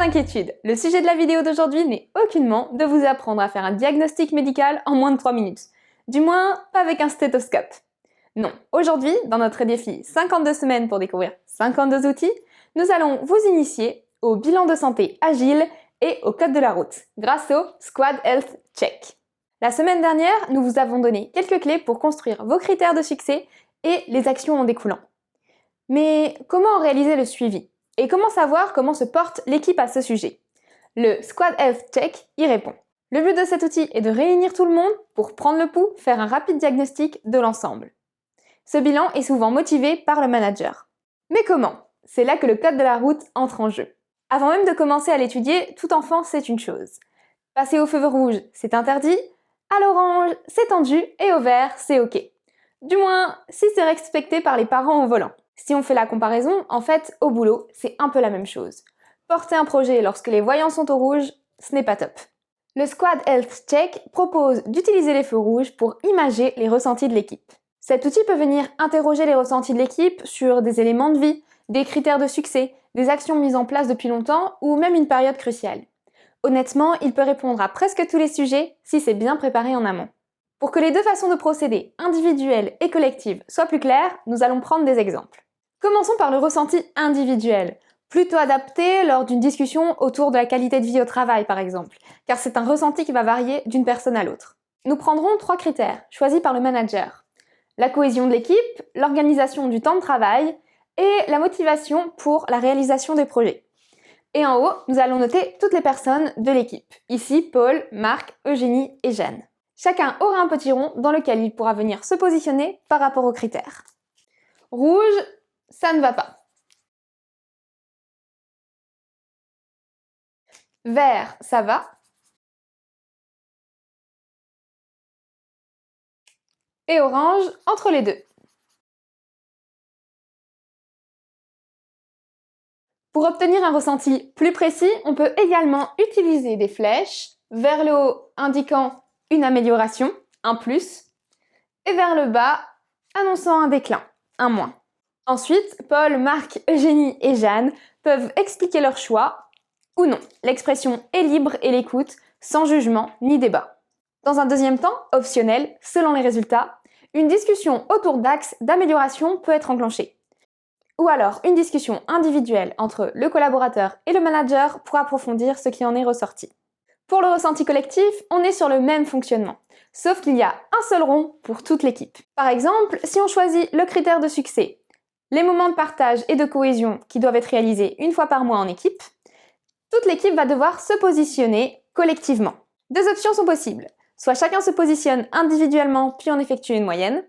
d'inquiétude, le sujet de la vidéo d'aujourd'hui n'est aucunement de vous apprendre à faire un diagnostic médical en moins de 3 minutes. Du moins, pas avec un stéthoscope. Non, aujourd'hui, dans notre défi 52 semaines pour découvrir 52 outils, nous allons vous initier au bilan de santé agile et au code de la route, grâce au Squad Health Check. La semaine dernière, nous vous avons donné quelques clés pour construire vos critères de succès et les actions en découlant. Mais comment réaliser le suivi? Et comment savoir comment se porte l'équipe à ce sujet? Le Squad Health Check y répond. Le but de cet outil est de réunir tout le monde pour prendre le pouls, faire un rapide diagnostic de l'ensemble. Ce bilan est souvent motivé par le manager. Mais comment? C'est là que le code de la route entre en jeu. Avant même de commencer à l'étudier, tout enfant sait une chose. Passer au feu rouge, c'est interdit, à l'orange, c'est tendu et au vert, c'est ok. Du moins, si c'est respecté par les parents au volant. Si on fait la comparaison, en fait, au boulot, c'est un peu la même chose. Porter un projet lorsque les voyants sont au rouge, ce n'est pas top. Le Squad Health Check propose d'utiliser les feux rouges pour imager les ressentis de l'équipe. Cet outil peut venir interroger les ressentis de l'équipe sur des éléments de vie, des critères de succès, des actions mises en place depuis longtemps ou même une période cruciale. Honnêtement, il peut répondre à presque tous les sujets si c'est bien préparé en amont. Pour que les deux façons de procéder, individuelle et collective, soient plus claires, nous allons prendre des exemples. Commençons par le ressenti individuel, plutôt adapté lors d'une discussion autour de la qualité de vie au travail par exemple, car c'est un ressenti qui va varier d'une personne à l'autre. Nous prendrons 3 critères, choisis par le manager. La cohésion de l'équipe, l'organisation du temps de travail et la motivation pour la réalisation des projets. Et en haut, nous allons noter toutes les personnes de l'équipe. Ici, Paul, Marc, Eugénie et Jeanne. Chacun aura un petit rond dans lequel il pourra venir se positionner par rapport aux critères. Rouge, ça ne va pas. Vert, ça va. Et orange, entre les deux. Pour obtenir un ressenti plus précis, on peut également utiliser des flèches vers le haut indiquant une amélioration, un plus, et vers le bas annonçant un déclin, un moins. Ensuite, Paul, Marc, Eugénie et Jeanne peuvent expliquer leur choix ou non. L'expression est libre et l'écoute, sans jugement ni débat. Dans un deuxième temps, optionnel, selon les résultats, une discussion autour d'axes d'amélioration peut être enclenchée. Ou alors une discussion individuelle entre le collaborateur et le manager pour approfondir ce qui en est ressorti. Pour le ressenti collectif, on est sur le même fonctionnement, sauf qu'il y a un seul rond pour toute l'équipe. Par exemple, si on choisit le critère de succès, les moments de partage et de cohésion qui doivent être réalisés une fois par mois en équipe, toute l'équipe va devoir se positionner collectivement. 2 options sont possibles. Soit chacun se positionne individuellement puis on effectue une moyenne,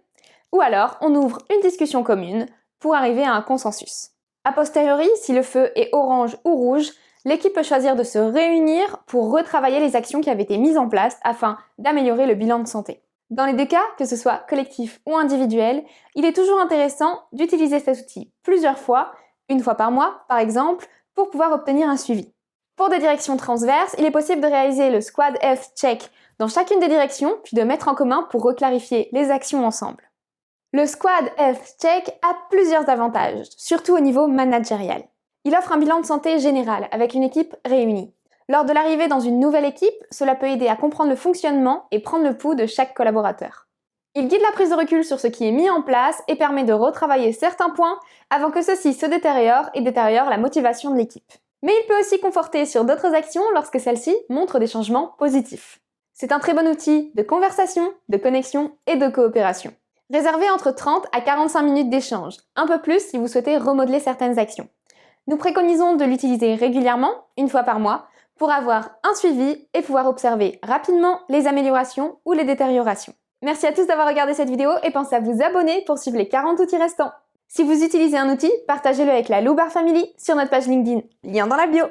ou alors on ouvre une discussion commune pour arriver à un consensus. A posteriori, si le feu est orange ou rouge, l'équipe peut choisir de se réunir pour retravailler les actions qui avaient été mises en place afin d'améliorer le bilan de santé. Dans les deux cas, que ce soit collectif ou individuel, il est toujours intéressant d'utiliser cet outil plusieurs fois, une fois par mois par exemple, pour pouvoir obtenir un suivi. Pour des directions transverses, il est possible de réaliser le Squad Health Check dans chacune des directions, puis de mettre en commun pour reclarifier les actions ensemble. Le Squad Health Check a plusieurs avantages, surtout au niveau managérial. Il offre un bilan de santé général avec une équipe réunie. Lors de l'arrivée dans une nouvelle équipe, cela peut aider à comprendre le fonctionnement et prendre le pouls de chaque collaborateur. Il guide la prise de recul sur ce qui est mis en place et permet de retravailler certains points avant que ceux-ci se détériorent et détériorent la motivation de l'équipe. Mais il peut aussi conforter sur d'autres actions lorsque celles-ci montrent des changements positifs. C'est un très bon outil de conversation, de connexion et de coopération. Réservé entre 30 à 45 minutes d'échange, un peu plus si vous souhaitez remodeler certaines actions. Nous préconisons de l'utiliser régulièrement, une fois par mois, pour avoir un suivi et pouvoir observer rapidement les améliorations ou les détériorations. Merci à tous d'avoir regardé cette vidéo et pensez à vous abonner pour suivre les 40 outils restants. Si vous utilisez un outil, partagez-le avec la Loubar Family sur notre page LinkedIn, lien dans la bio.